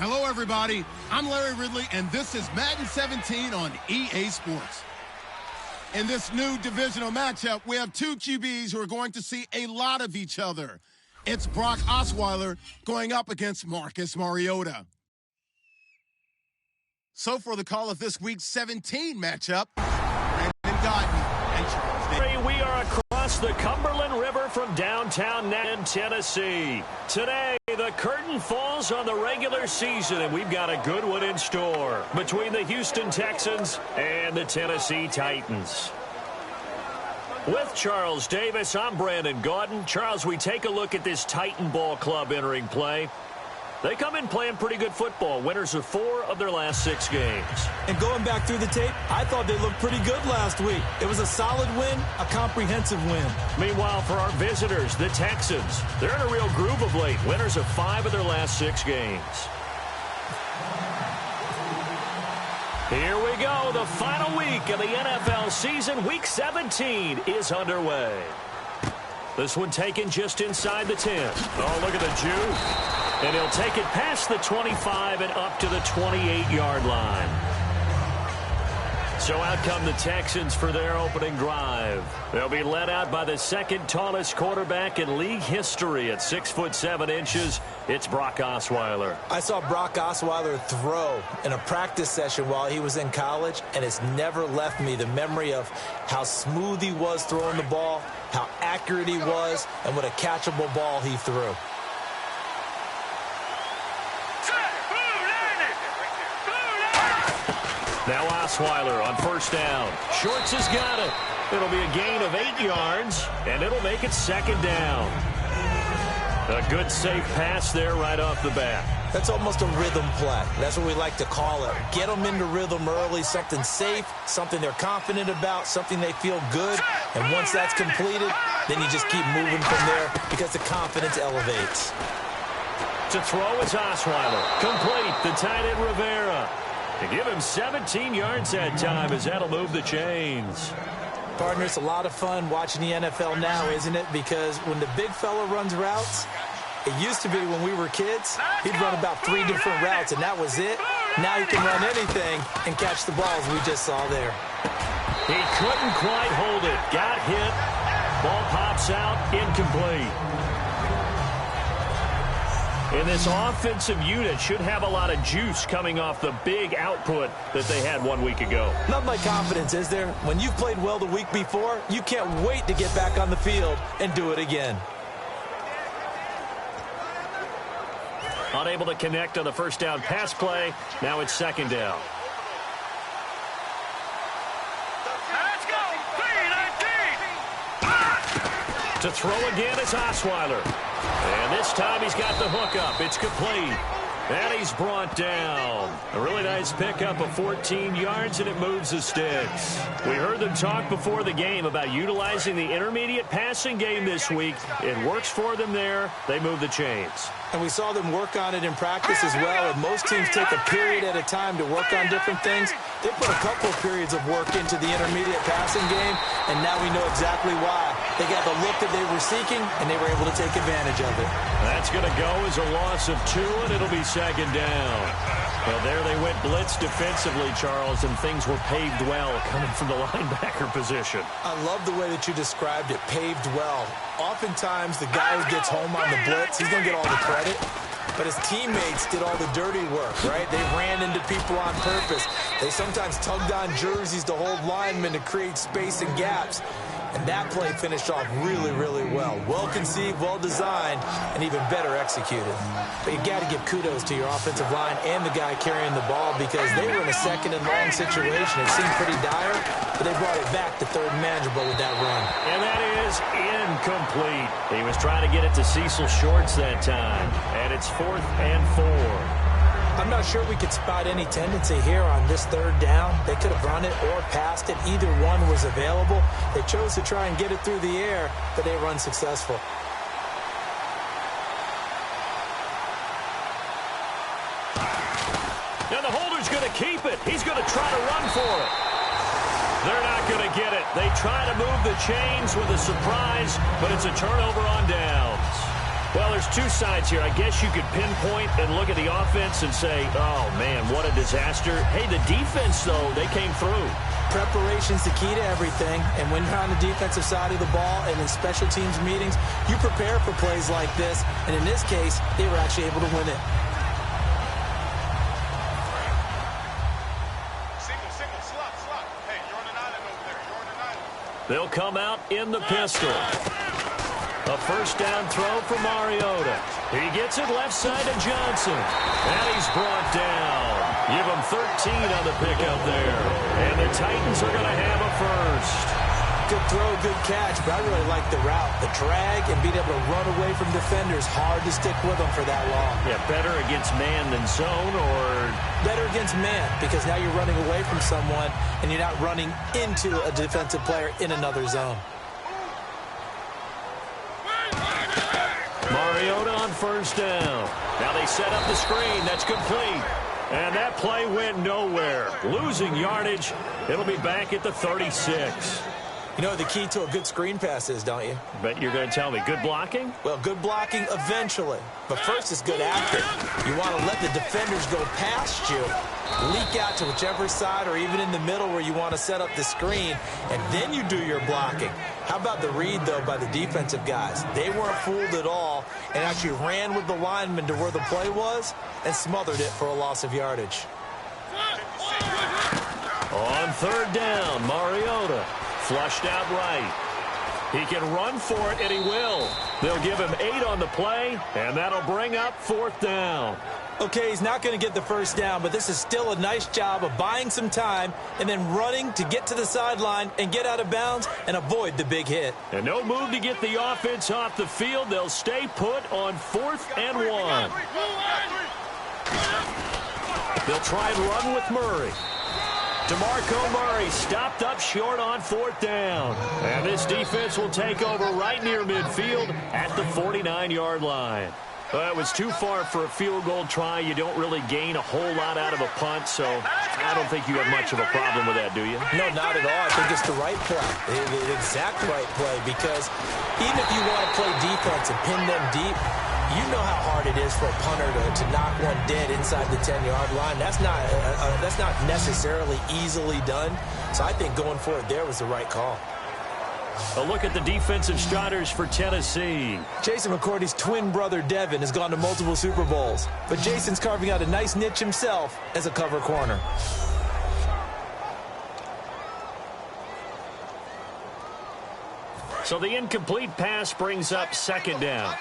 Hello, everybody. I'm Larry Ridley, and this is Madden 17 on EA Sports. In this new divisional matchup, we have two QBs who are going to see a lot of each other. It's Brock Osweiler going up against Marcus Mariota. So for the call of this week's 17 matchup, Brandon Godden and Charles Davis. We are across the Cumberland River from downtown Madden, Tennessee. Today, the curtain falls on the regular season, and we've got a good one in store between the Houston Texans and the Tennessee Titans. With Charles Davis, I'm Brandon Godden. Charles, we take a look at this Titan ball club entering play. They come in playing pretty good football. Winners of 4 of their last 6 games. And going back through the tape, I thought they looked pretty good last week. It was a solid win, a comprehensive win. Meanwhile, for our visitors, the Texans, they're in a real groove of late. Winners of 5 of their last 6 games. Here we go. The final week of the NFL season. Week 17 is underway. This one taken just inside the 10. Oh, look at the juke. And he'll take it past the 25 and up to the 28-yard line. So out come the Texans for their opening drive. They'll be led out by the second tallest quarterback in league history at 6'7". It's Brock Osweiler. I saw Brock Osweiler throw in a practice session while he was in college, and it's never left me the memory of how smooth he was throwing the ball, how accurate he was, and what a catchable ball he threw. Now Osweiler on first down. Shorts has got it. It'll be a gain of 8 yards, and it'll make it second down. A good safe pass there right off the bat. That's almost a rhythm play. That's what we like to call it. Get them into rhythm early, something safe, something they're confident about, something they feel good. And once that's completed, then you just keep moving from there because the confidence elevates. To throw is Osweiler. Complete. The tight end Rivera. To give him 17 yards that time as that'll move the chains. Partner, it's a lot of fun watching the NFL now, isn't it? Because when the big fella runs routes, it used to be when we were kids, he'd run about 3 different routes, and that was it. Now he can run anything and catch the balls we just saw there. He couldn't quite hold it. Got hit. Ball pops out. Incomplete. And this offensive unit should have a lot of juice coming off the big output that they had 1 week ago. Nothing like confidence, is there? When you've played well the week before, you can't wait to get back on the field and do it again. Unable to connect on the first down pass play. Now it's second down. Let's go! To throw again is Osweiler. And this time he's got the hook up. It's complete. And he's brought down. A really nice pickup of 14 yards, and it moves the sticks. We heard them talk before the game about utilizing the intermediate passing game this week. It works for them there. They move the chains. And we saw them work on it in practice as well. And most teams take a period at a time to work on different things. They put a couple of periods of work into the intermediate passing game, and now we know exactly why. They got the look that they were seeking, and they were able to take advantage of it. That's going to go as a loss of 2, and it'll be second down. Well, there they went blitz defensively, Charles, and things were paved well coming from the linebacker position. I love the way that you described it, paved well. Oftentimes, the guy who gets home on the blitz, he's going to get all the credit. But his teammates did all the dirty work, right? They ran into people on purpose. They sometimes tugged on jerseys to hold linemen to create space and gaps. And that play finished off really, really well. Well-conceived, well-designed, and even better executed. But you got to give kudos to your offensive line and the guy carrying the ball because they were in a second and long situation. It seemed pretty dire, but they brought it back to third and manageable with that run. And that is incomplete. He was trying to get it to Cecil Shorts that time. And it's 4th and 4. I'm not sure we could spot any tendency here on this third down. They could have run it or passed it. Either one was available. They chose to try and get it through the air, but they were unsuccessful. Now the holder's going to keep it. He's going to try to run for it. They're not going to get it. They try to move the chains with a surprise, but it's a turnover on downs. Well, there's two sides here. I guess you could pinpoint and look at the offense and say, oh, man, what a disaster. Hey, the defense, though, they came through. Preparation's the key to everything, and when you're on the defensive side of the ball and in special teams meetings, you prepare for plays like this, and in this case, they were actually able to win it. Slot. Hey, you're on an island over there. You're on an island. They'll come out in the pistol. A first down throw for Mariota. He gets it left side to Johnson. And he's brought down. Give him 13 on the pickup there. And the Titans are going to have a first. Good throw, good catch, but I really like the route. The drag and being able to run away from defenders, hard to stick with them for that long. Yeah, better against man than zone, or better against man, because now you're running away from someone and you're not running into a defensive player in another zone. Mariota on first down. Now they set up the screen. That's complete. And that play went nowhere. Losing yardage. It'll be back at the 36. You know what the key to a good screen pass is, don't you? Bet you're going to tell me. Good blocking? Well, good blocking eventually. But first is good after. You want to let the defenders go past you, leak out to whichever side or even in the middle where you want to set up the screen, and then you do your blocking. How about the read, though, by the defensive guys? They weren't fooled at all and actually ran with the lineman to where the play was and smothered it for a loss of yardage. On third down, Mariota. Flushed out right. He can run for it, and he will. They'll give him 8 on the play, and that'll bring up fourth down. Okay, he's not going to get the first down, but this is still a nice job of buying some time and then running to get to the sideline and get out of bounds and avoid the big hit. And no move to get the offense off the field. They'll stay put on 4th and 1. They'll try and run with Murray. DeMarco Murray stopped up short on 4th down. And this defense will take over right near midfield at the 49-yard line. Well, it was too far for a field goal try. You don't really gain a whole lot out of a punt, so I don't think you have much of a problem with that, do you? No, not at all. I think it's the right play, the exact right play, because even if you want to play defense and pin them deep, you know how hard it is for a punter to knock one dead inside the 10-yard line. That's not necessarily easily done. So I think going for it there was the right call. A look at the defensive starters for Tennessee. Jason McCourty's twin brother, Devin, has gone to multiple Super Bowls. But Jason's carving out a nice niche himself as a cover corner. So the incomplete pass brings up second down.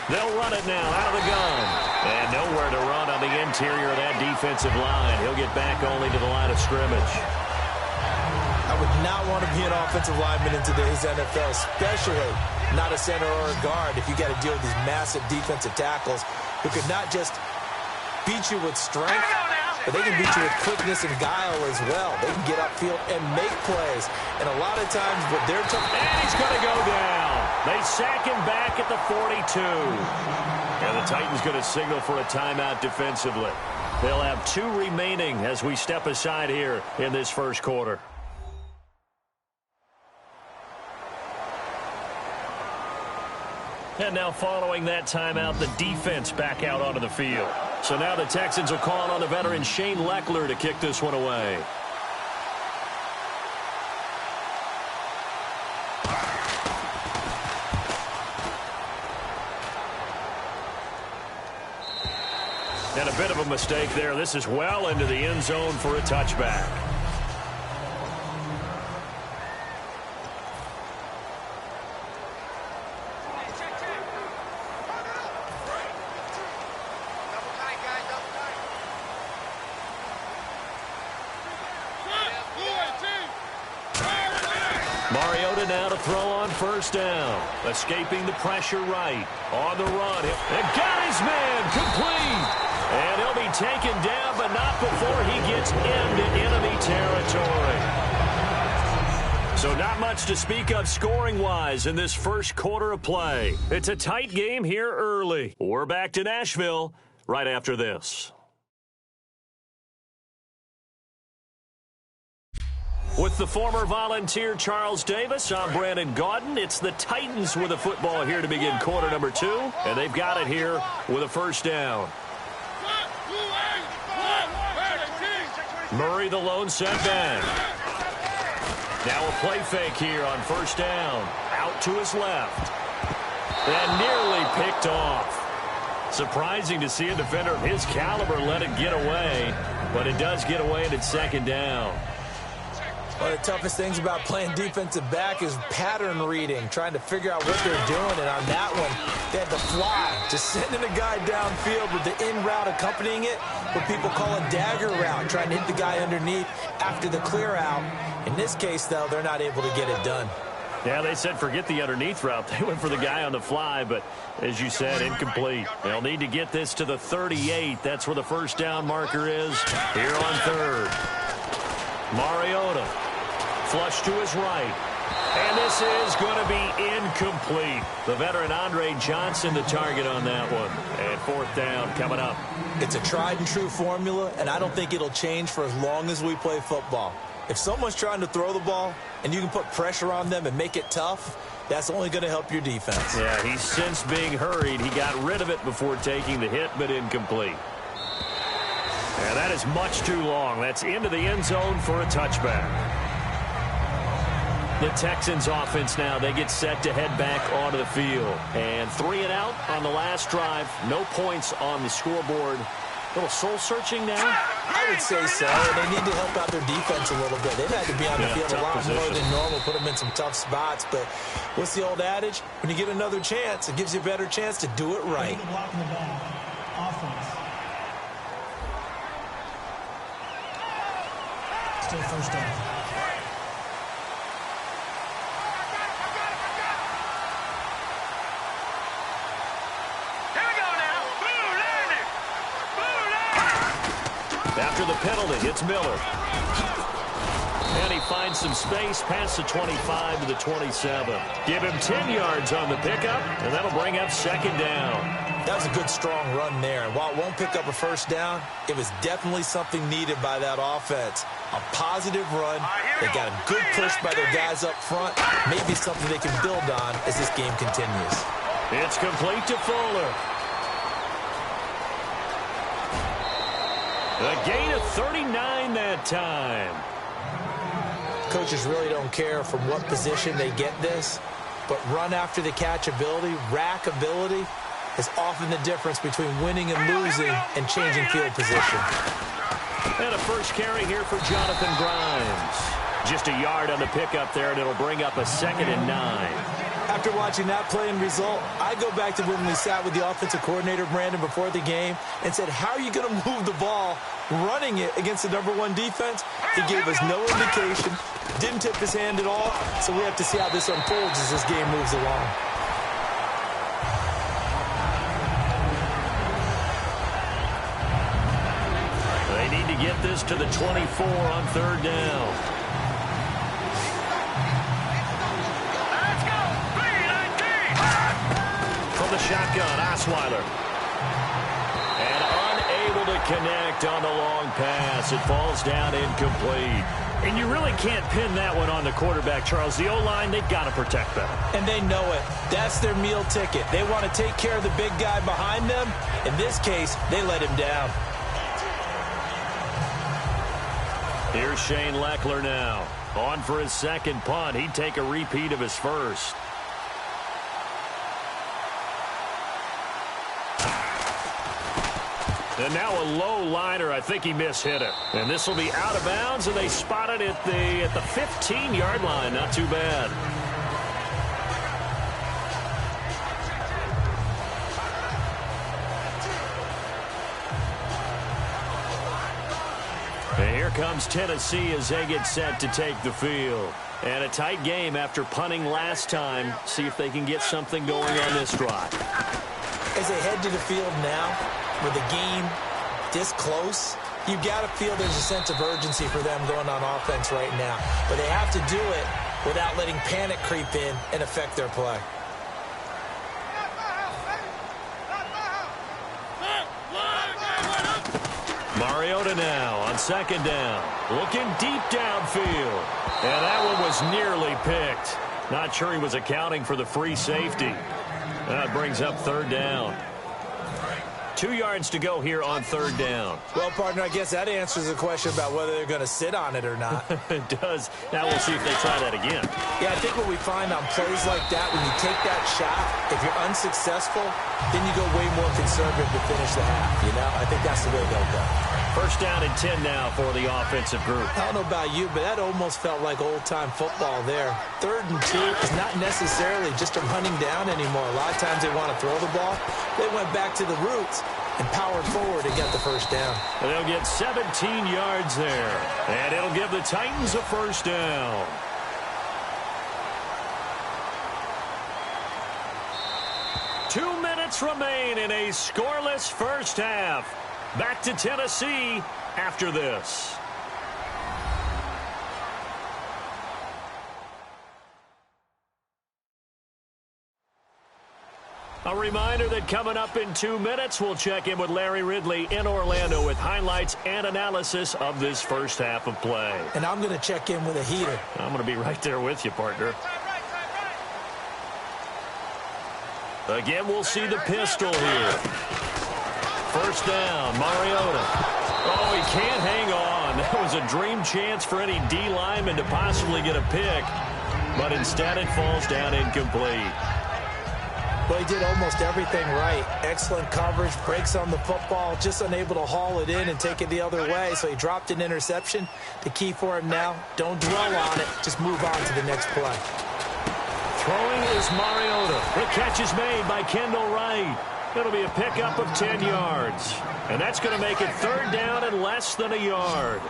They'll run it now out of the gun. And nowhere to run on the interior of that defensive line. He'll get back only to the line of scrimmage. I would not want to be an offensive lineman in today's NFL, especially not a center or a guard, if you got to deal with these massive defensive tackles who could not just beat you with strength, but they can beat you with quickness and guile as well. They can get upfield and make plays. And a lot of times what they're and he's going to go down. They sack him back at the 42. And the Titans going to signal for a timeout defensively. They'll have 2 remaining as we step aside here in this first quarter. And now following that timeout, the defense back out onto the field. So now the Texans will call on the veteran Shane Leckler to kick this one away. And a bit of a mistake there. This is well into the end zone for a touchback. Mariota now to throw on first down. Escaping the pressure right. On the run. And got his man complete. And he'll be taken down, but not before he gets into enemy territory. So not much to speak of scoring-wise in this first quarter of play. It's a tight game here early. We're back to Nashville right after this. With the former Volunteer Charles Davis, I'm Brandon Gaudin. It's the Titans with the football here to begin quarter number 2, and they've got it here with a first down. Murray, the lone setback. Now a play fake here on first down. Out to his left. And nearly picked off. Surprising to see a defender of his caliber let it get away, but it does get away and it's second down. One of the toughest things about playing defensive back is pattern reading, trying to figure out what they're doing. And on that one, they had to fly, just sending a guy downfield with the in route accompanying it, what people call a dagger route, trying to hit the guy underneath after the clear out. In this case, though, they're not able to get it done. Yeah, they said forget the underneath route. They went for the guy on the fly, but as you said, incomplete. They'll need to get this to the 38. That's where the first down marker is here on third. Mariota, flush to his right. And this is going to be incomplete. The veteran Andre Johnson the target on that one. And fourth down coming up. It's a tried and true formula, and I don't think it'll change for as long as we play football. If someone's trying to throw the ball and you can put pressure on them and make it tough, that's only going to help your defense. Yeah, he's since being hurried. He got rid of it before taking the hit, but incomplete. And that is much too long. That's into the end zone for a touchback. The Texans offense now, they get set to head back onto the field. And 3 and out on the last drive. No points on the scoreboard. A little soul-searching now? I would say so. They need to help out their defense a little bit. They've had to be on the field a lot more than normal, put them in some tough spots. But what's the old adage? When you get another chance, it gives you a better chance to do it right. Still first down. After the penalty, it's Miller. And he finds some space past the 25 to the 27. Give him 10 yards on the pickup, and that'll bring up second down. That was a good, strong run there. And while it won't pick up a first down, it was definitely something needed by that offense. A positive run. They got a good push by their guys up front. Maybe something they can build on as this game continues. It's complete to Fuller. A gain of 39 that time. Coaches really don't care from what position they get this, but run after the catch ability, rack ability, is often the difference between winning and losing and changing field position. And a first carry here for Jonathan Grimes. Just a yard on the pickup there, and it'll bring up a 2nd and 9. After watching that play and result, I go back to when we sat with the offensive coordinator, Brandon, before the game and said, how are you going to move the ball running it against the #1 defense? He gave us no indication, didn't tip his hand at all, so we have to see how this unfolds as this game moves along. They need to get this to the 24 on third down. The shotgun, Osweiler. And unable to connect on the long pass. It falls down incomplete. And you really can't pin that one on the quarterback, Charles. The O-line, they've got to protect that. And they know it. That's their meal ticket. They want to take care of the big guy behind them. In this case, they let him down. Here's Shane Leckler now. On for his second punt. He'd take a repeat of his first. And now a low liner. I think he mishit it. And this will be out of bounds, and they spot it at the 15-yard line. Not too bad. And here comes Tennessee as they get set to take the field. And a tight game after punting last time. See if they can get something going on this drive. As they head to the field now, with the game this close, you've got to feel there's a sense of urgency for them going on offense right now. But they have to do it without letting panic creep in and affect their play. Mariota now on second down. Looking deep downfield. And that one was nearly picked. Not sure he was accounting for the free safety. That brings up third down. 2 yards to go here on third down. Well, partner, I guess that answers the question about whether they're going to sit on it or not. It does. Now we'll see if they try that again. Yeah, I think what we find on plays like that, when you take that shot, if you're unsuccessful, then you go way more conservative to finish the half, you know? I think that's the way they'll go. First down and 10 now for the offensive group. I don't know about you, but that almost felt like old-time football there. 3rd and 2 is not necessarily just a running down anymore. A lot of times they want to throw the ball. They went back to the roots and powered forward and got the first down. And they'll get 17 yards there. And it'll give the Titans a first down. Two minutes remain in a scoreless first half. Back to Tennessee after this. A reminder that coming up in 2 minutes, we'll check in with Larry Ridley in Orlando with highlights and analysis of this first half of play. And I'm going to check in with a heater. I'm going to be right there with you, partner. Again, we'll see the pistol here. First down, Mariota. Oh, he can't hang on. That was a dream chance for any D lineman to possibly get a pick. But instead it falls down incomplete. Well, he did almost everything right. Excellent coverage, breaks on the football, just unable to haul it in and take it the other way. So he dropped an interception. The key for him now, don't dwell on it. Just move on to the next play. Throwing is Mariota. The catch is made by Kendall Wright. It'll be a pickup of 10 yards. And that's going to make it third down and less than a yard.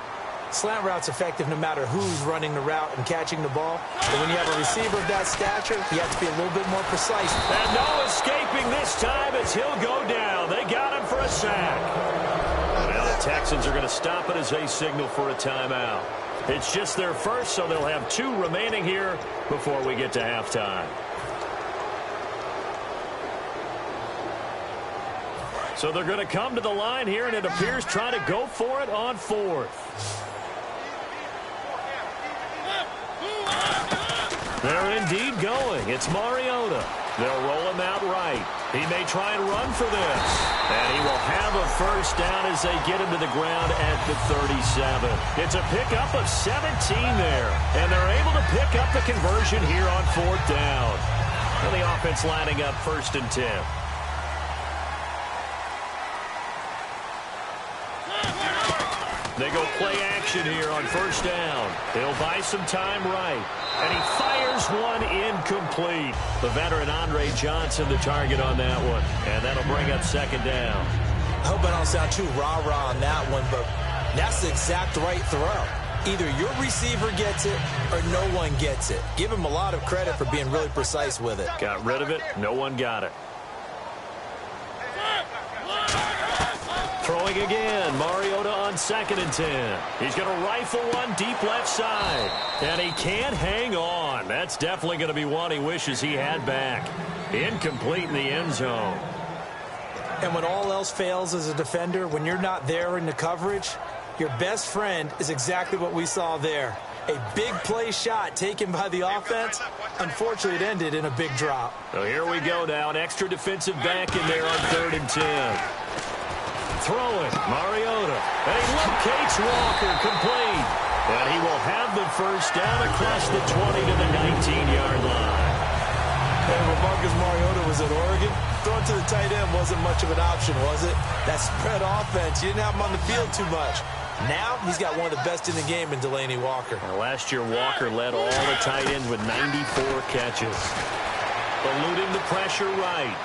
Slant route's effective no matter who's running the route and catching the ball. But when you have a receiver of that stature, you have to be a little bit more precise. And no escaping this time as he'll go down. They got him for a sack. Well, the Texans are going to stop it as they signal for a timeout. It's just their first, so they'll have 2 remaining here before we get to halftime. So they're going to come to the line here, and it appears trying to go for it on 4th. They're indeed going. It's Mariota. They'll roll him out right. He may try and run for this. And he will have a first down as they get him to the ground at the 37. It's a pickup of 17 there. And they're able to pick up the conversion here on 4th down. And the offense lining up 1st and 10. They go play action here on 1st down. They'll buy some time right. And he fires one incomplete. The veteran Andre Johnson the target on that one. And that'll bring up 2nd down. I hope I don't sound too rah-rah on that one, but that's the exact right throw. Either your receiver gets it or no one gets it. Give him a lot of credit for being really precise with it. Got rid of it. No one got it. Throwing again, Mariota on 2nd and 10. He's going to rifle one deep left side. And he can't hang on. That's definitely going to be one he wishes he had back. Incomplete in the end zone. And when all else fails as a defender, when you're not there in the coverage, your best friend is exactly what we saw there. A big play shot taken by the offense. Unfortunately, it ended in a big drop. So here we go now. An extra defensive back in there on 3rd and 10. Throwing, Mariota, and he locates Walker, complete. And he will have the first down across the 20 to the 19-yard line. And when Marcus Mariota was at Oregon, throwing to the tight end wasn't much of an option, was it? That spread offense, you didn't have him on the field too much. Now he's got one of the best in the game in Delaney Walker. And last year, Walker led all the tight ends with 94 catches. Eluding the pressure right.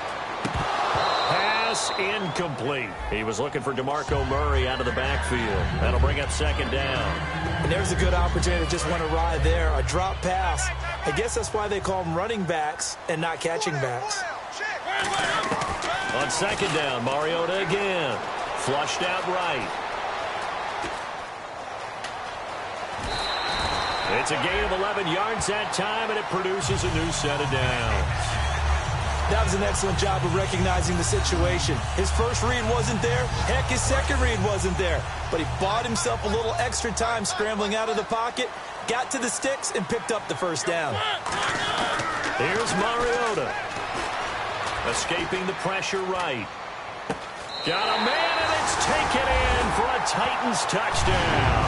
Pass incomplete. He was looking for DeMarco Murray out of the backfield. That'll bring up 2nd down. And there's a good opportunity to just want to ride there. A drop pass. I guess that's why they call them running backs and not catching backs. On 2nd down, Mariota again. Flushed out right. It's a gain of 11 yards that time, and it produces a new set of downs. That was an excellent job of recognizing the situation. His first read wasn't there. Heck, his second read wasn't there. But he bought himself a little extra time scrambling out of the pocket, got to the sticks, and picked up the first down. Here's Mariota. Escaping the pressure right. Got a man, and it's taken in for a Titans touchdown.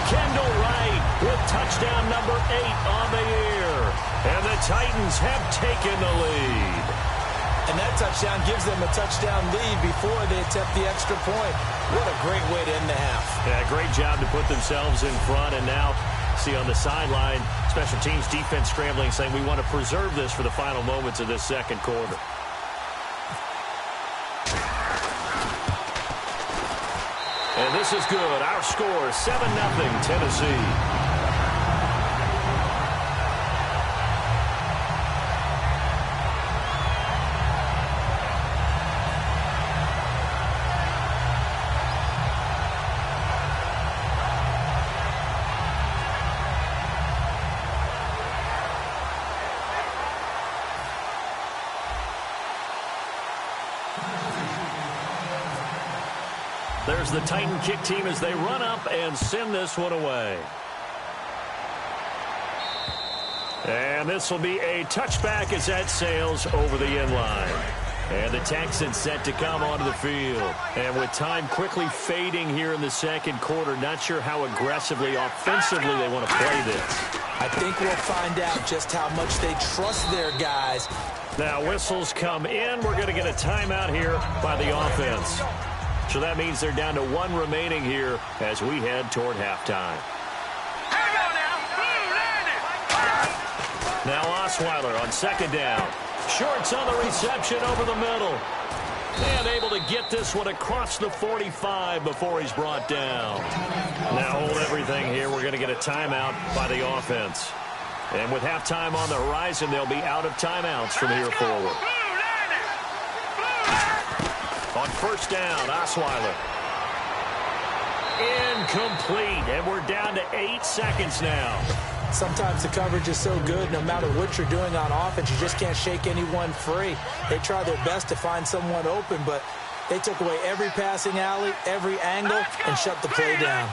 Kendall Wright with touchdown number 8 on the year. And the Titans have taken the lead. And that touchdown gives them a touchdown lead before they attempt the extra point. What a great way to end the half. Yeah, great job to put themselves in front. And now, see on the sideline, special teams defense scrambling, saying we want to preserve this for the final moments of this second quarter. And this is good. Our score, 7-0 Tennessee. There's the Titan kick team as they run up and send this one away. And this will be a touchback as that sails over the end line. And the Texans set to come onto the field. And with time quickly fading here in the second quarter, not sure how aggressively, offensively they want to play this. I think we'll find out just how much they trust their guys. Now whistles come in. We're going to get a timeout here by the offense. So that means they're down to 1 remaining here as we head toward halftime. Now Osweiler on second down. Shorts on the reception over the middle. And able to get this one across the 45 before he's brought down. Now hold everything here. We're going to get a timeout by the offense. And with halftime on the horizon, they'll be out of timeouts from here forward. On first down, Osweiler. Incomplete, and we're down to 8 seconds now. Sometimes the coverage is so good, no matter what you're doing on offense, you just can't shake anyone free. They try their best to find someone open, but they took away every passing alley, every angle, and shut the play down.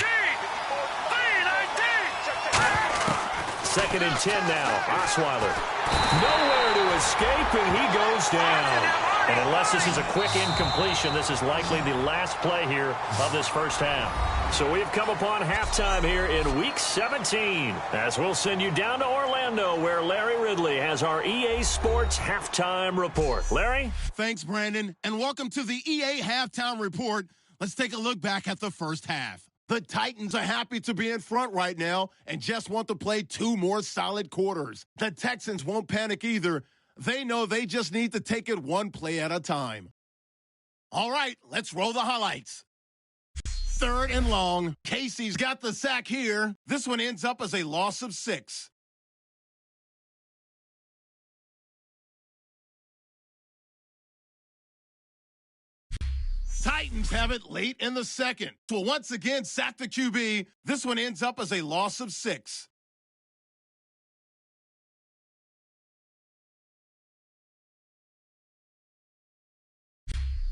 2nd and 10 now, Osweiler. Nowhere to escape, and he goes down. And unless this is a quick incompletion, this is likely the last play here of this first half. So we've come upon halftime here in Week 17, as we'll send you down to Orlando, where Larry Ridley has our EA Sports Halftime Report. Larry? Thanks, Brandon, and welcome to the EA Halftime Report. Let's take a look back at the first half. The Titans are happy to be in front right now and just want to play 2 more solid quarters. The Texans won't panic either. They know they just need to take it 1 play at a time. All right, let's roll the highlights. 3rd and long. Casey's got the sack here. This one ends up as a loss of 6. Titans have it late in the second. So once again, sack the QB. This one ends up as a loss of 6.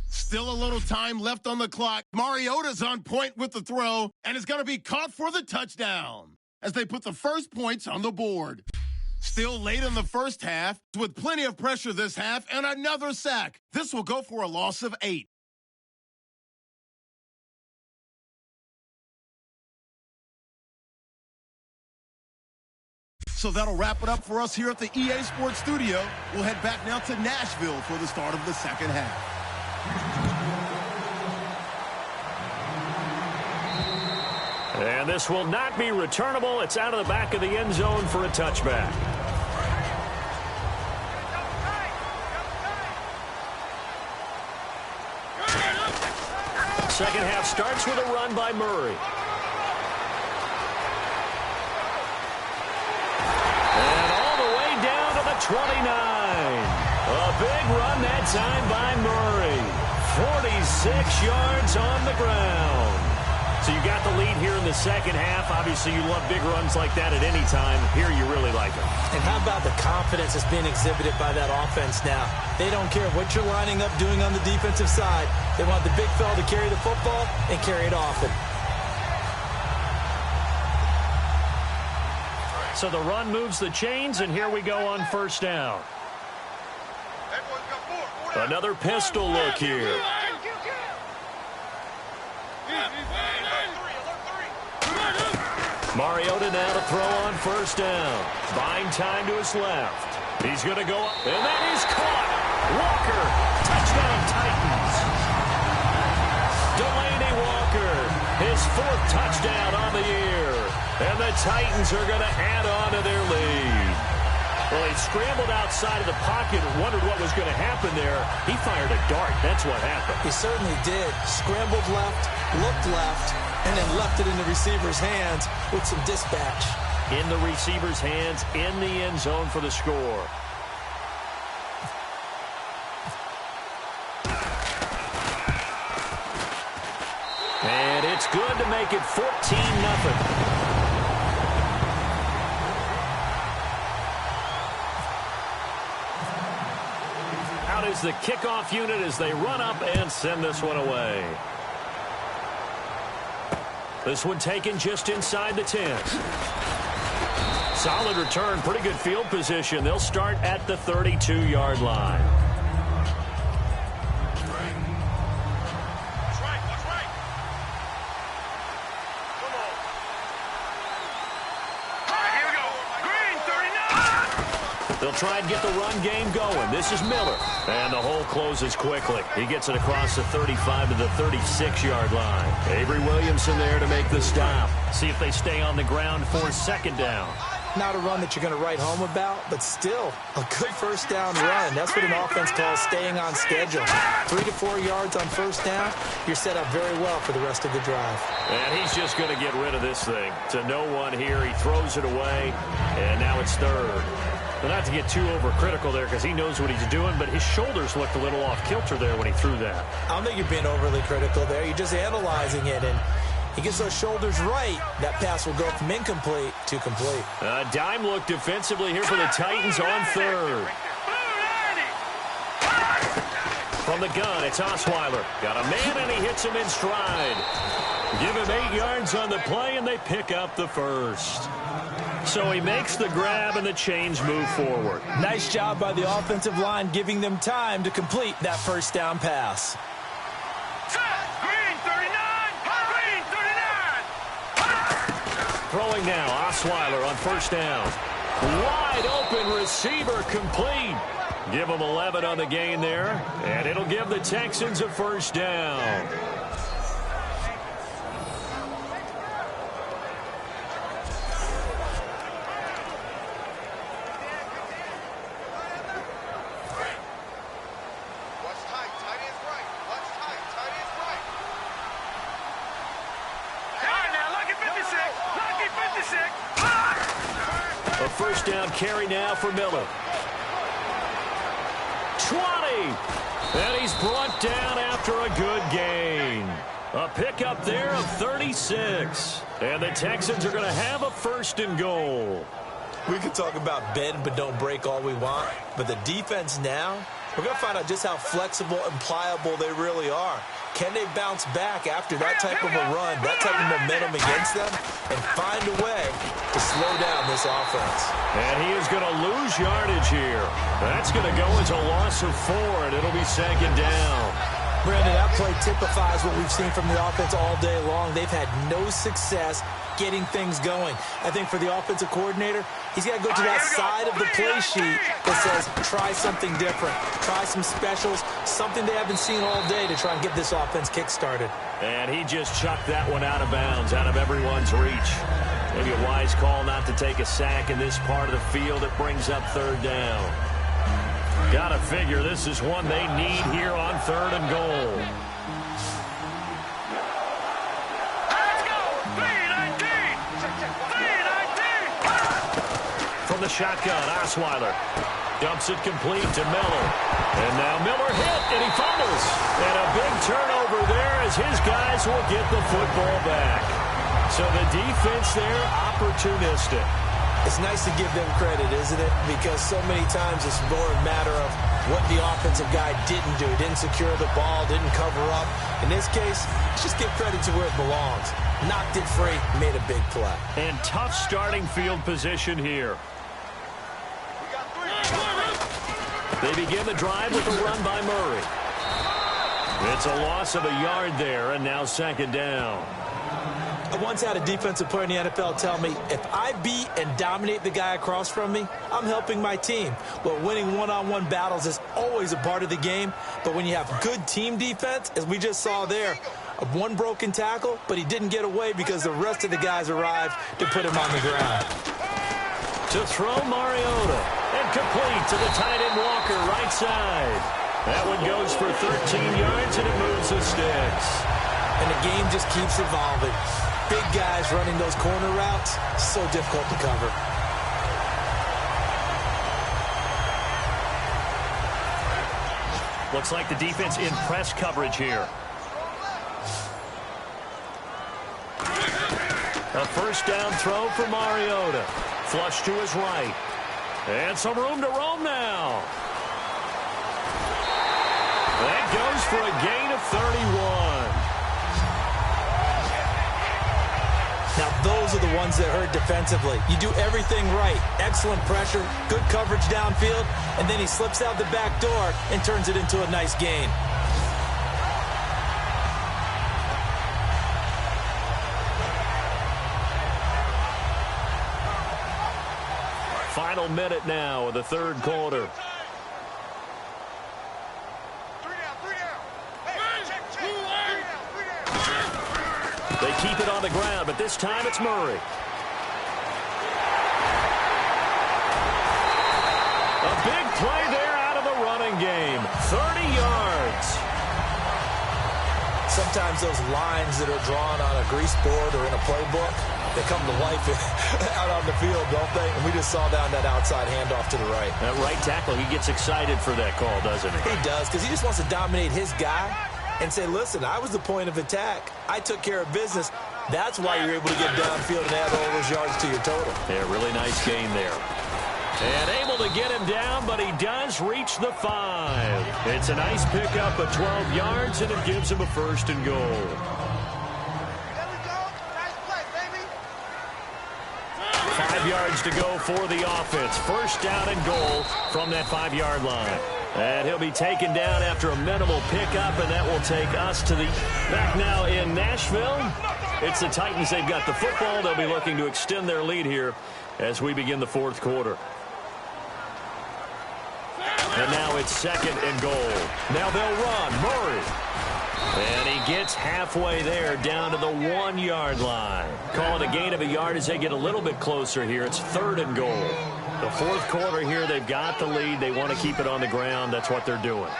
Still a little time left on the clock. Mariota's on point with the throw, and is going to be caught for the touchdown as they put the first points on the board. Still late in the first half, with plenty of pressure this half, and another sack. This will go for a loss of 8. So that'll wrap it up for us here at the EA Sports Studio. We'll head back now to Nashville for the start of the second half. And this will not be returnable. It's out of the back of the end zone for a touchback. Second half starts with a run by Murray. And all the way down to the 29. A big run that time by Murray. 46 yards on the ground. So you got the lead here in the second half. Obviously, you love big runs like that at any time. Here, you really like it. And And how about the confidence that's being exhibited by that offense now? They don't care what you're lining up doing on the defensive side. They want the big fella to carry the football and carry it often. So the run moves the chains, and here we go on first down. Another pistol look here. Mariota now to throw on first down. Buying time to his left. He's going to go up, and that is caught. Walker, touchdown Titans. Delaney Walker, his 4th touchdown on the year. And the Titans are going to add on to their lead. Well, he scrambled outside of the pocket and wondered what was going to happen there. He fired a dart. That's what happened. He certainly did. Scrambled left, looked left, and then left it in the receiver's hands with some dispatch. In the receiver's hands, in the end zone for the score. And it's good to make it 14-0. Out is the kickoff unit as they run up and send this one away. This one taken just inside the 10. Solid return, pretty good field position. They'll start at the 32-yard line. That's right, that's right. Come on. Here we go. Green, 39. They'll try and get the run game going. This is Miller. And the hole closes quickly. He gets it across the 35 to the 36-yard line. Avery Williamson there to make the stop. See if they stay on the ground for second down. Not a run that you're going to write home about, but still a good first down run. That's what an offense calls staying on schedule. 3 to 4 yards on first down, you're set up very well for the rest of the drive. And he's just going to get rid of this thing. To no one here, he throws it away, and now it's third. But not to get too overcritical there because he knows what he's doing, but his shoulders looked a little off kilter there when he threw that. I don't think you're being overly critical there. You're just analyzing it, and he gets those shoulders right. That pass will go from incomplete to complete. A dime look defensively here for the Titans on third. From the gun, it's Osweiler. Got a man, and he hits him in stride. Give him 8 yards on the play, and they pick up the first. So he makes the grab, and the chains move forward. Nice job by the offensive line giving them time to complete that first down pass. Green, 39. Green, 39. Throwing now, Osweiler on first down. Wide open receiver complete. Give them 11 on the gain there, and it'll give the Texans a first down. A first down carry now for Miller. 20. And he's brought down after a good gain. A pickup there of 36. And the Texans are going to have a first and goal. We can talk about bend but don't break all we want, but the defense now, we're going to find out just how flexible and pliable they really are. Can they bounce back after that type of a run, that type of momentum against them, and find a way to slow down this offense? And he is going to lose yardage here. That's going to go as a loss of 4, and it'll be second down. Brandon, that play typifies what we've seen from the offense all day long. They've had no success getting things going. I think for the offensive coordinator, he's got to go to that side of the play sheet that says, try something different. Try some specials, something they haven't seen all day to try and get this offense kick-started. And he just chucked that one out of bounds, out of everyone's reach. Maybe a wise call not to take a sack in this part of the field. It brings up third down. Gotta figure this is one they need here on third and goal. Let's go! 319! 319! From the shotgun, Osweiler dumps it complete to Miller. And now Miller hit, and he fumbles. And a big turnover there as his guys will get the football back. So the defense there, opportunistic. It's nice to give them credit, isn't it? Because so many times it's more a matter of what the offensive guy didn't do. Didn't secure the ball, didn't cover up. In this case, let's just give credit to where it belongs. Knocked it free, made a big play. And tough starting field position here. They begin the drive with a run by Murray. It's a loss of a yard there, and now second down. I once had a defensive player in the NFL tell me, if I beat and dominate the guy across from me, I'm helping my team. Well, winning one-on-one battles is always a part of the game, but when you have good team defense, as we just saw there, one broken tackle, but he didn't get away because the rest of the guys arrived to put him on the ground. To throw Mariota, and complete to the tight end Walker, right side. That one goes for 13 yards, and it moves the sticks. And the game just keeps evolving. Big guys running those corner routes, so difficult to cover. Looks like the defense in press coverage here. A first down throw for Mariota. Flush to his right. And some room to roam now. That goes for a gain of 31. Now, those are the ones that hurt defensively. You do everything right. Excellent pressure, good coverage downfield, and then he slips out the back door and turns it into a nice gain. Final minute now of the third quarter. They keep it on the ground, but this time it's Murray. A big play there out of the running game. 30 yards. Sometimes those lines that are drawn on a grease board or in a playbook, they come to life out on the field, don't they? And we just saw down that outside handoff to the right. That right tackle, he gets excited for that call, doesn't he? He does, because he just wants to dominate his guy and say, listen, I was the point of attack. I took care of business. That's why you're able to get downfield and add all those yards to your total. Yeah, really nice gain there. And able to get him down, but he does reach the 5. It's a nice pickup of 12 yards, and it gives him a first and goal. There we go. Nice play, baby. 5 yards to go for the offense. First down and goal from that 5-yard line. And he'll be taken down after a minimal pickup, and that will take us to the back now in Nashville. It's the Titans. They've got the football. They'll be looking to extend their lead here as we begin the fourth quarter. And now it's second and goal. Now they'll run. Murray. And he gets halfway there down to the 1-yard line. Call it a gain of a yard as they get a little bit closer here. It's third and goal. The fourth quarter here, they've got the lead. They want to keep it on the ground. That's what they're doing.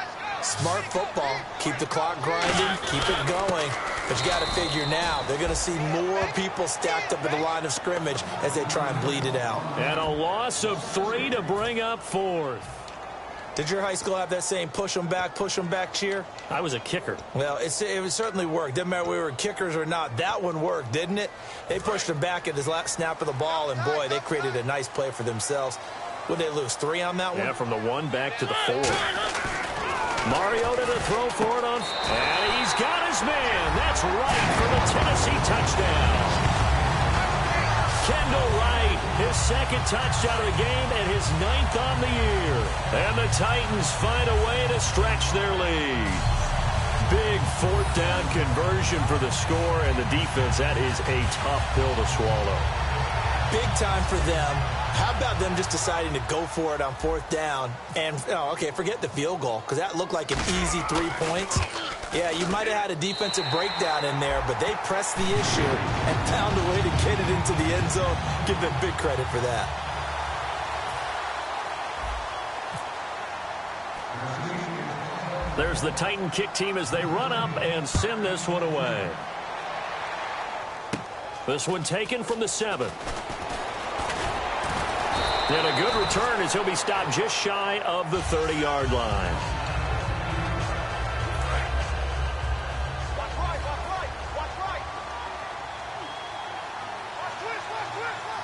Smart football. Keep the clock grinding. Keep it going. But you got to figure now, they're going to see more people stacked up at the line of scrimmage as they try and bleed it out. And a loss of 3 to bring up fourth. Did your high school have that same push them back cheer? I was a kicker. Well, it certainly worked. Didn't matter if we were kickers or not. That one worked, didn't it? They pushed him back at his last snap of the ball, and, boy, they created a nice play for themselves. Would they lose 3 on that one? Yeah, from the 1 back to the 4. Mariota to throw for it on. And he's got his man. That's right for the Tennessee touchdown. Kendall Wright, his second touchdown of the game and his 9th on the year. And the Titans find a way to stretch their lead. Big fourth down conversion for the score, and the defense, that is a tough pill to swallow. Big time for them. How about them just deciding to go for it on fourth down? And, okay, forget the field goal, because that looked like an easy 3 points. Yeah, you might have had a defensive breakdown in there, but they pressed the issue and found a way to get it into the end zone. Give them big credit for that. There's the Titan kick team as they run up and send this one away. This one taken from the 7. And a good return as he'll be stopped just shy of the 30-yard line.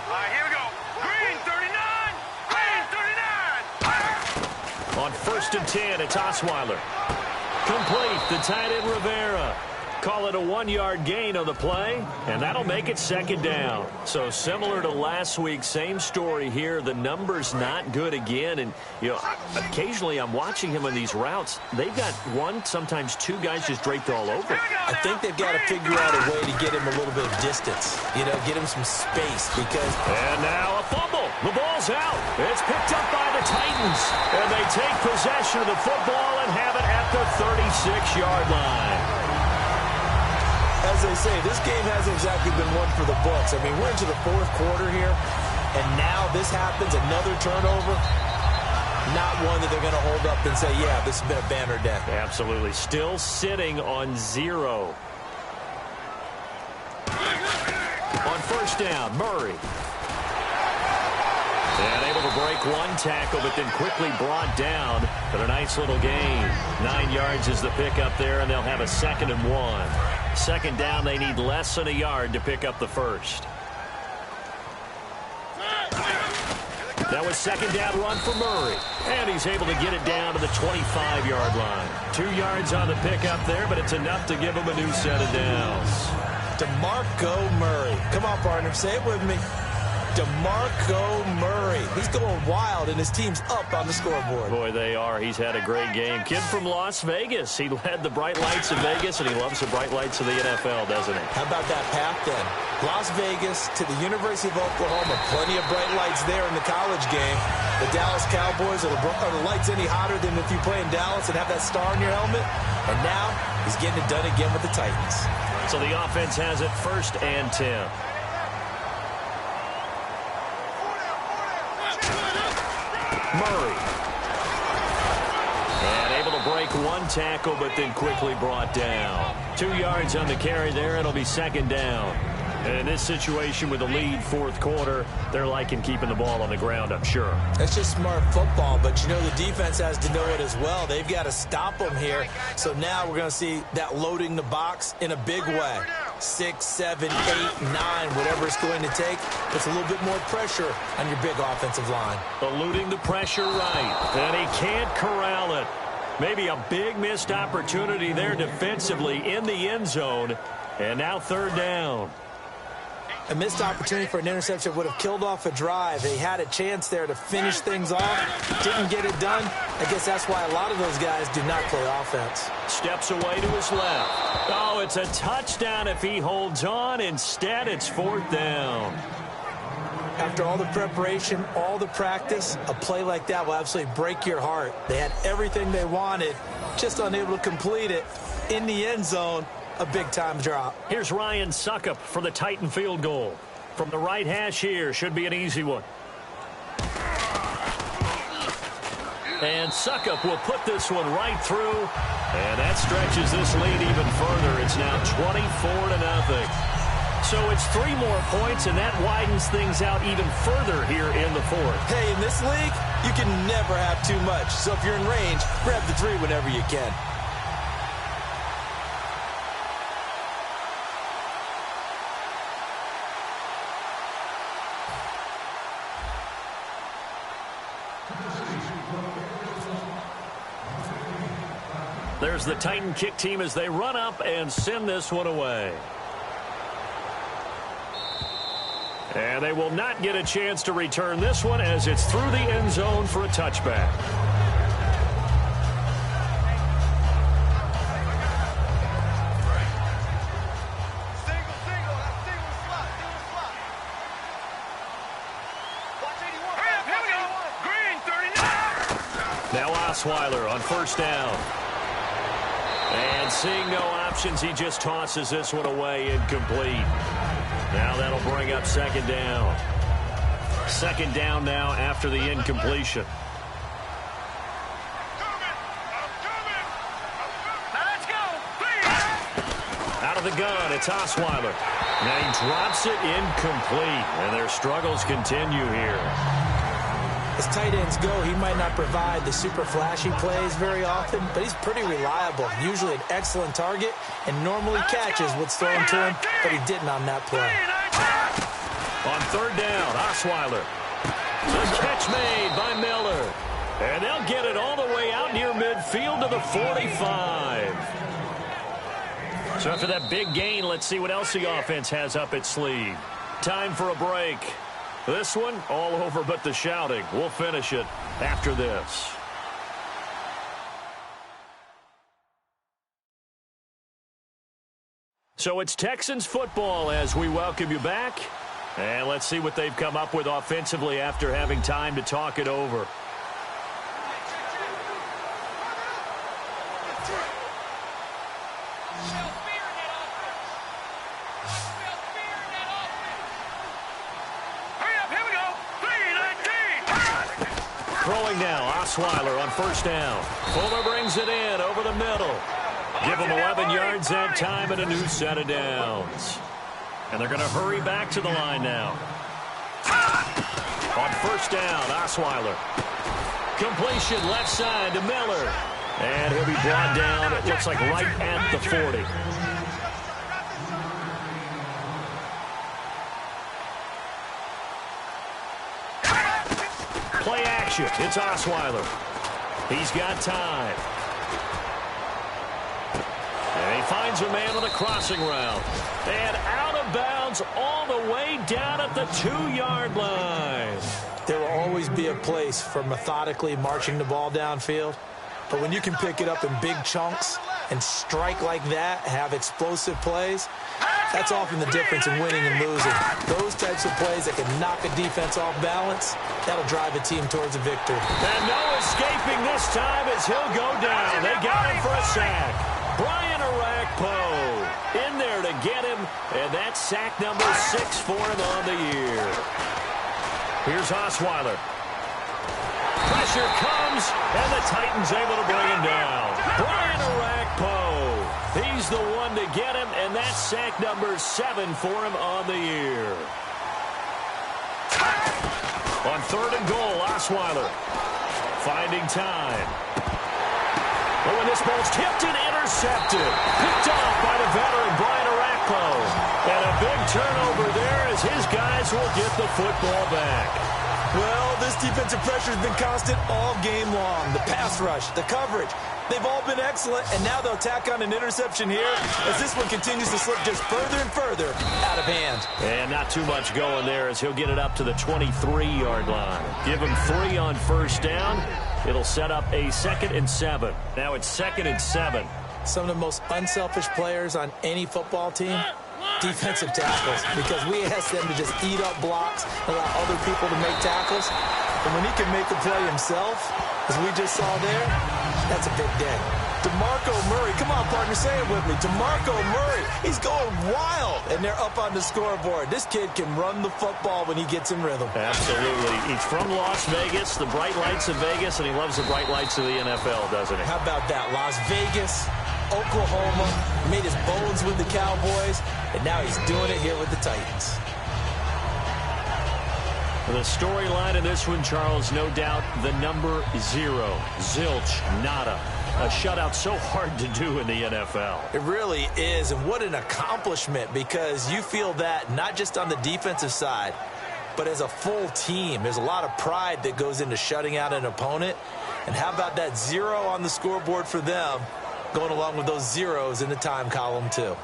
All right, here we go. Green. First and 10, it's Osweiler. Complete, the tight end Rivera. Call it a 1-yard gain on the play, and that'll make it second down. So similar to last week, same story here. The number's not good again, and occasionally I'm watching him on these routes. They've got one, sometimes two guys just draped all over. I think they've got to figure out a way to get him a little bit of distance, get him some space because... And now a fumble. The ball's out. It's picked up by the Titans, and they take possession of the football and have it at the 36-yard line. As they say, this game hasn't exactly been one for the books. I mean, we're into the fourth quarter here, and now this happens, another turnover. Not one that they're going to hold up and say, yeah, this has been a banner day. Absolutely. Still sitting on 0. On first down, Murray. And able to break one tackle, but then quickly brought down for a nice little gain. 9 yards is the pickup there, and they'll have a 2nd and 1. Second down, they need less than a yard to pick up the first. That was second down run for Murray. And he's able to get it down to the 25-yard line. 2 yards on the pickup there, but it's enough to give him a new set of downs. DeMarco Murray. Come on, partner, say it with me. DeMarco Murray. He's going wild, and his team's up on the scoreboard. Boy, they are. He's had a great game. Kid from Las Vegas. He led the bright lights of Vegas, and he loves the bright lights of the NFL, doesn't he? How about that path, then? Las Vegas to the University of Oklahoma. Plenty of bright lights there in the college game. The Dallas Cowboys, are the lights any hotter than if you play in Dallas and have that star in your helmet? And now he's getting it done again with the Titans. So the offense has it 1st and 10. Murray. And able to break one tackle, but then quickly brought down. 2 yards on the carry there. It'll be second down. And in this situation with the lead, fourth quarter, they're liking keeping the ball on the ground, I'm sure. That's just smart football, but the defense has to know it as well. They've got to stop them here. So now we're going to see that loading the box in a big way. 6, 7, 8, 9, whatever it's going to take. Puts a little bit more pressure on your big offensive line. Eluding the pressure right, and he can't corral it. Maybe a big missed opportunity there defensively in the end zone, and now third down. A missed opportunity for an interception would have killed off a drive. They had a chance there to finish things off. Didn't get it done. I guess that's why a lot of those guys do not play offense. Steps away to his left. Oh, it's a touchdown if he holds on. Instead, it's fourth down. After all the preparation, all the practice, a play like that will absolutely break your heart. They had everything they wanted, just unable to complete it. In the end zone, a big-time drop. Here's Ryan Suckup for the Titan field goal. From the right hash here, should be an easy one. And Suckup will put this one right through, and that stretches this lead even further. It's now 24-0. So it's 3 more points, and that widens things out even further here in the fourth. Hey, in this league, you can never have too much. So if you're in range, grab the 3 whenever you can. There's the Titan kick team as they run up and send this one away. And they will not get a chance to return this one as it's through the end zone for a touchback. Now Osweiler on first down. And seeing no options, he just tosses this one away, incomplete. Now that'll bring up second down. Second down now after the incompletion. Out of the gun, it's Osweiler. Now he drops it incomplete, and their struggles continue here. As tight ends go, he might not provide the super flashy plays very often, but he's pretty reliable. Usually an excellent target and normally catches what's thrown to him, but he didn't on that play. On third down, Osweiler. The catch made by Miller. And they'll get it all the way out near midfield to the 45. So after that big gain, let's see what else the offense has up its sleeve. Time for a break. This one, all over but the shouting. We'll finish it after this. So it's Texans football as we welcome you back. And let's see what they've come up with offensively after having time to talk it over. Throwing now, Osweiler on first down. Fuller brings it in over the middle. Give him 11 yards that time and a new set of downs. And they're going to hurry back to the line now. On first down, Osweiler. Completion left side to Miller. And he'll be brought down, it looks like right at the 40. Play action. It's Osweiler. He's got time. And he finds a man on a crossing route. And out of bounds all the way down at the 2-yard line. There will always be a place for methodically marching the ball downfield. But when you can pick it up in big chunks and strike like that, have explosive plays, that's often the difference in winning and losing. Those types of plays that can knock a defense off balance, that'll drive a team towards a victory. And no escaping this time as he'll go down. They got him for a sack. Brian Arakpo in there to get him, and that's sack number 6 for him on the year. Here's Osweiler. Pressure comes, and the Titans able to bring him down. Brian Arakpo, he's the one to get him, and that's sack number 7 for him on the year. On third and goal, Osweiler finding time. Oh, and this ball's tipped and intercepted. Picked off by the veteran Brian Arakpo. And a big turnover there as his guys will get the football back. Well, this defensive pressure has been constant all game long. The pass rush, the coverage, they've all been excellent, and now they'll tack on an interception here as this one continues to slip just further and further out of hand. And not too much going there as he'll get it up to the 23-yard line. Give him 3 on first down. It'll set up a 2nd and 7. Now it's 2nd and 7. Some of the most unselfish players on any football team, defensive tackles, because we ask them to just eat up blocks, allow other people to make tackles. And when he can make a play himself, as we just saw there, that's a big day. DeMarco Murray, come on, partner, say it with me. DeMarco Murray, he's going wild, and they're up on the scoreboard. This kid can run the football when he gets in rhythm. Absolutely. He's from Las Vegas, the bright lights of Vegas, and he loves the bright lights of the NFL, doesn't he? How about that? Las Vegas, Oklahoma, made his bones with the Cowboys, and now he's doing it here with the Titans. The storyline in this one, Charles, no doubt the number 0. Zilch, nada. A shutout so hard to do in the NFL. It really is, and what an accomplishment, because you feel that not just on the defensive side, but as a full team. There's a lot of pride that goes into shutting out an opponent. And how about that 0 on the scoreboard for them, going along with those zeros in the time column too.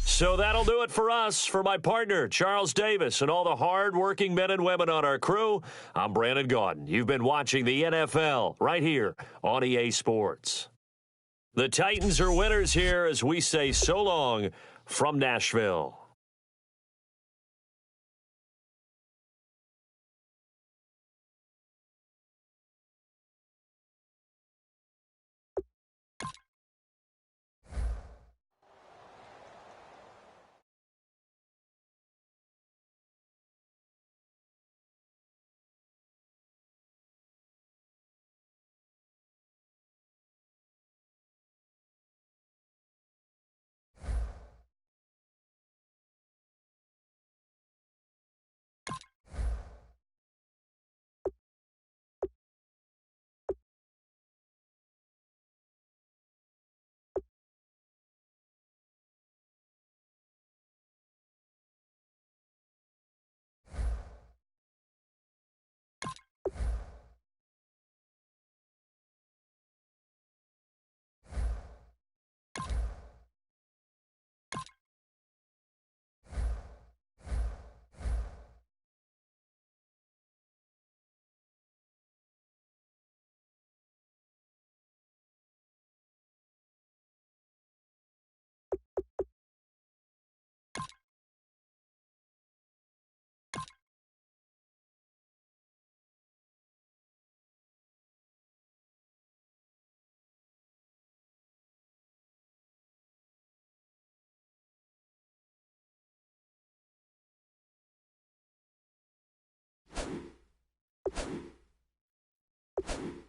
So that'll do it for us. For my partner, Charles Davis, and all the hard-working men and women on our crew, I'm Brandon Gaudin. You've been watching the NFL right here on EA Sports. The Titans are winners here as we say so long from Nashville. it.